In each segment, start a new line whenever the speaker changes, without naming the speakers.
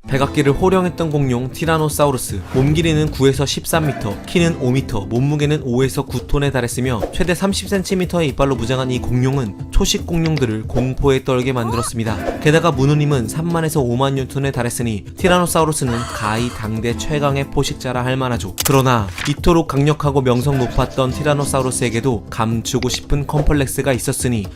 백악기를 호령했던 공룡 티라노사우루스. 몸 길이는 9에서 13m, 키는 5m, 몸무게는 5에서 9톤에 달했으며 최대 30cm의 이빨로 무장한 이 공룡은 초식 공룡들을 공포에 떨게 만들었습니다. 게다가 무누님은 3만에서 5만 뉴턴에 달했으니 티라노사우루스는 가히 당대 최강의 포식자라 할 만하죠. 그러나 이토록 강력하고 명성 높았던 티라노사우루스에게도 감추고 싶은 컴플렉스가 있었으니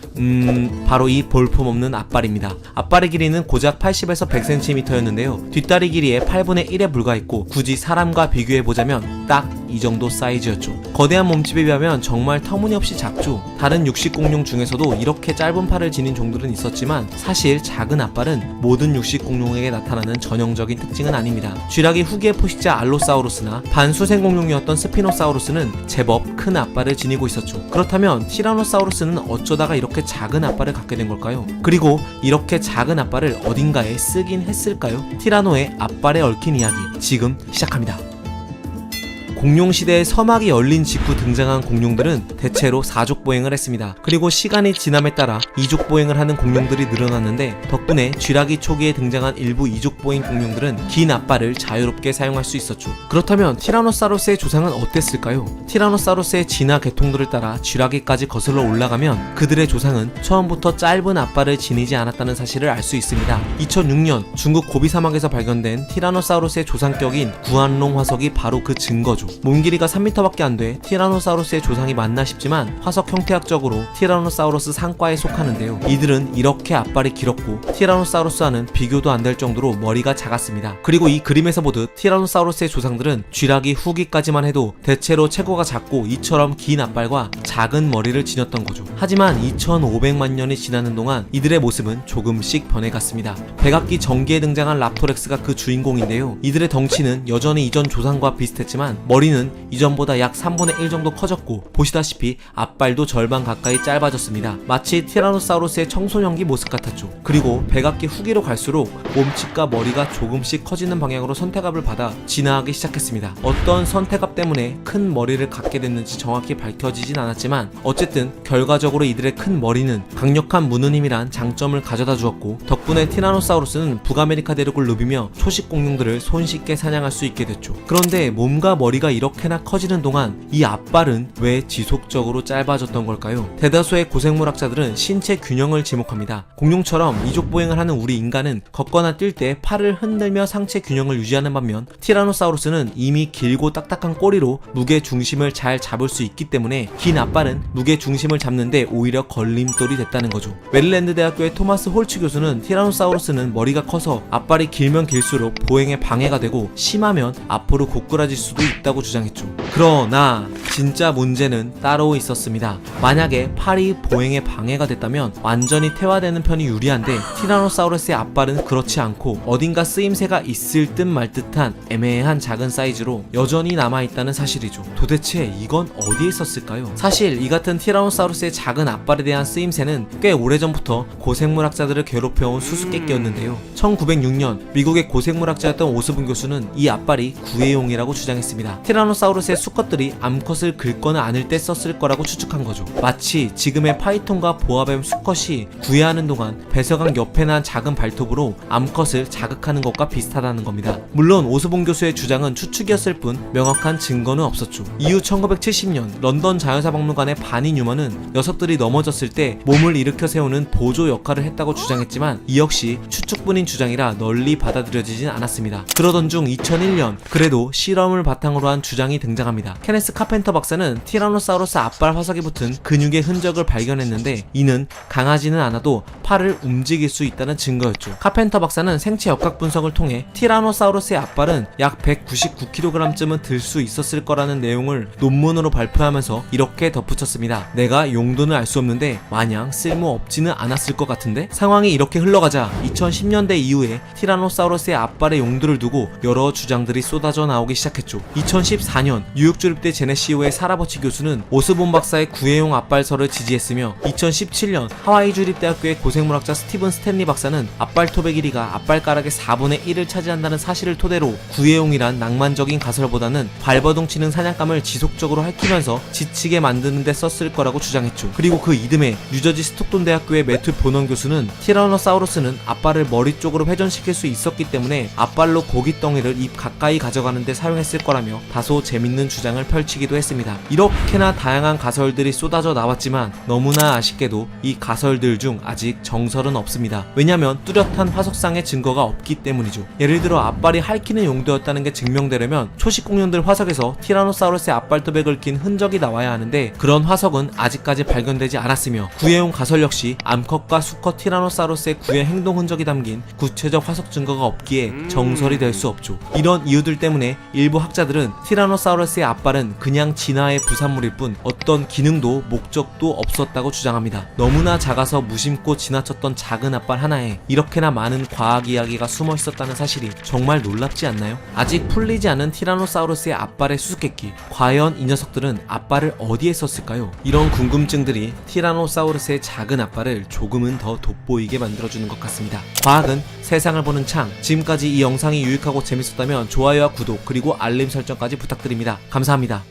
바로 이 볼품없는 앞발입니다. 앞발의 길이는 고작 80에서 100cm였는데요. 뒷다리 길이의 8분의 1에 불과했고 굳이 사람과 비교해보자면 딱 이 정도 사이즈였죠. 거대한 몸집에 비하면 정말 터무니없이 작죠. 다른 육식 공룡 중에서도 이렇게 짧은 팔을 지닌 종들은 있었지만 사실 작은 앞발은 모든 육식 공룡에게 나타나는 전형적인 특징은 아닙니다. 쥐라기 후기의 포식자 알로사우루스나 반수생 공룡이었던 스피노사우루스는 제법 큰 앞발을 지니고 있었죠. 그렇다면 티라노사우루스는 어쩌다가 이렇게 작은 앞발을 갖게 된 걸까요? 그리고 이렇게 작은 앞발을 어딘가에 쓰긴 했을까요? 티라노의 앞발에 얽힌 이야기 지금 시작합니다. 공룡시대의 서막이 열린 직후 등장한 공룡들은 대체로 사족보행을 했습니다. 그리고 시간이 지남에 따라 이족보행을 하는 공룡들이 늘어났는데 덕분에 쥐라기 초기에 등장한 일부 이족보행 공룡들은 긴 앞발을 자유롭게 사용할 수 있었죠. 그렇다면 티라노사우루스의 조상은 어땠을까요? 티라노사우루스의 진화 계통들을 따라 쥐라기까지 거슬러 올라가면 그들의 조상은 처음부터 짧은 앞발을 지니지 않았다는 사실을 알 수 있습니다. 2006년 중국 고비 사막에서 발견된 티라노사우루스의 조상격인 구안롱 화석이 바로 그 증거죠. 몸 길이가 3m밖에 안 돼 티라노사우루스의 조상이 맞나 싶지만 화석 형태학적으로 티라노사우루스 상과에 속하는데요. 이들은 이렇게 앞발이 길었고 티라노사우루스와는 비교도 안 될 정도로 머리가 작았습니다. 그리고 이 그림에서 보듯 티라노사우루스의 조상들은 쥐라기 후기까지만 해도 대체로 체구가 작고 이처럼 긴 앞발과 작은 머리를 지녔던 거죠. 하지만 2500만 년이 지나는 동안 이들의 모습은 조금씩 변해갔습니다. 백악기 전기에 등장한 랍토렉스가 그 주인공인데요. 이들의 덩치는 여전히 이전 조상과 비슷했지만 머리는 이전보다 약 3분의 1 정도 커졌고 보시다시피 앞발도 절반 가까이 짧아졌습니다. 마치 티라노사우루스의 청소년기 모습 같았죠. 그리고 백악기 후기로 갈수록 몸집과 머리가 조금씩 커지는 방향으로 선택압을 받아 진화하기 시작했습니다. 어떤 선택압 때문에 큰 머리를 갖게 됐는지 정확히 밝혀지진 않았지만 어쨌든 결과적으로 이들의 큰 머리는 강력한 무누님이란 장점을 가져다 주었고 덕분에 티라노사우루스는 북아메리카 대륙을 누비며 초식 공룡들을 손쉽게 사냥할 수 있게 됐죠. 그런데 몸과 머리가 이렇게나 커지는 동안 이 앞발은 왜 지속적으로 짧아졌던 걸까요? 대다수의 고생물학자들은 신체 균형을 지목합니다. 공룡처럼 이족보행을 하는 우리 인간은 걷거나 뛸 때 팔을 흔들며 상체 균형을 유지하는 반면 티라노사우루스는 이미 길고 딱딱한 꼬리로 무게 중심을 잘 잡을 수 있기 때문에 긴 앞발은 무게 중심을 잡는데 오히려 걸림돌이 됐다는 거죠. 메릴랜드 대학교의 토마스 홀츠 교수는 티라노사우루스는 머리가 커서 앞발이 길면 길수록 보행에 방해가 되고 심하면 앞으로 고꾸라질 수도 있다고 주장했죠. 그러나 진짜 문제는 따로 있었습니다. 만약에 팔이 보행에 방해가 됐다면 완전히 퇴화되는 편이 유리한데 티라노사우루스의 앞발은 그렇지 않고 어딘가 쓰임새가 있을 듯 말 듯한 애매한 작은 사이즈로 여전히 남아있다는 사실이죠. 도대체 이건 어디에 있었을까요? 사실 이 같은 티라노사우루스의 작은 앞발에 대한 쓰임새는 꽤 오래전부터 고생물학자들을 괴롭혀온 수수께끼였는데요. 1906년 미국의 고생물학자였던 오스분 교수는 이 앞발이 구애용이라고 주장했습니다. 티라노사우루스의 수컷들이 암컷을 긁거나 안을 때 썼을 거라고 추측한 거죠. 마치 지금의 파이톤과 보아뱀 수컷이 구애하는 동안 배서강 옆에 난 작은 발톱으로 암컷을 자극하는 것과 비슷하다는 겁니다. 물론 오스본 교수의 주장은 추측이었을 뿐 명확한 증거는 없었죠. 이후 1970년 런던 자연사박물관의 바니 뉴먼은 녀석들이 넘어졌을 때 몸을 일으켜 세우는 보조 역할을 했다고 주장했지만 이 역시 추측뿐인 주장이라 널리 받아들여지진 않았습니다. 그러던 중 2001년 그래도 실험을 바탕으로 한 주장이 등장합니다. 케네스 카펜터 박사는 티라노사우루스 앞발 화석에 붙은 근육의 흔적을 발견했는데 이는 강하지는 않아도 팔을 움직일 수 있다는 증거였죠. 카펜터 박사는 생체 역학 분석을 통해 티라노사우루스의 앞발은 약 199kg쯤은 들 수 있었을 거라는 내용을 논문으로 발표하면서 이렇게 덧붙였습니다. 내가 용도는 알 수 없는데 마냥 쓸모없지는 않았을 것 같은데? 상황이 이렇게 흘러가자 2010년대 이후에 티라노사우루스의 앞발의 용도를 두고 여러 주장들이 쏟아져 나오기 시작했죠. 2014년 뉴욕 주립대 제네시오의 사라버치 교수는 오스본 박사의 구애용 앞발설을 지지했으며 2017년 하와이 주립대학교의 고생물학자 스티븐 스탠리 박사는 앞발톱의 길이가 앞발가락의 4분의 1을 차지한다는 사실을 토대로 구애용이란 낭만적인 가설보다는 발버둥 치는 사냥감을 지속적으로 핥히면서 지치게 만드는 데 썼을 거라고 주장했죠. 그리고 그 이듬해 뉴저지 스톡돈 대학교의 매튜 보넌 교수는 티라노사우루스는 앞발을 머리 쪽으로 회전시킬 수 있었기 때문에 앞발로 고기 덩이를 입 가까이 가져가는 데 사용했을 거라며 다소 재밌는 주장을 펼치기도 했습니다. 이렇게나 다양한 가설들이 쏟아져 나왔지만 너무나 아쉽게도 이 가설들 중 아직 정설은 없습니다. 왜냐면 뚜렷한 화석상의 증거가 없기 때문이죠. 예를 들어 앞발이 핥히는 용도였다는 게 증명되려면 초식 공룡들 화석에서 티라노사우루스의 앞발톱에 긁힌 흔적이 나와야 하는데 그런 화석은 아직까지 발견되지 않았으며 구애용 가설 역시 암컷과 수컷 티라노사우루스의 구애 행동 흔적이 담긴 구체적 화석 증거가 없기에 정설이 될 수 없죠. 이런 이유들 때문에 일부 학자들은 티라노사우루스의 앞발은 그냥 진화의 부산물일 뿐 어떤 기능도 목적도 없었다고 주장합니다. 너무나 작아서 무심코 지나쳤던 작은 앞발 하나에 이렇게나 많은 과학 이야기가 숨어 있었다는 사실이 정말 놀랍지 않나요? 아직 풀리지 않은 티라노사우루스의 앞발의 수수께끼, 과연 이 녀석들은 앞발을 어디에 썼을까요? 이런 궁금증들이 티라노사우루스의 작은 앞발을 조금은 더 돋보이게 만들어주는 것 같습니다. 과학은 세상을 보는 창. 지금까지 이 영상이 유익하고 재밌었다면 좋아요와 구독 그리고 알림 설정까지 부탁드립니다. 감사합니다.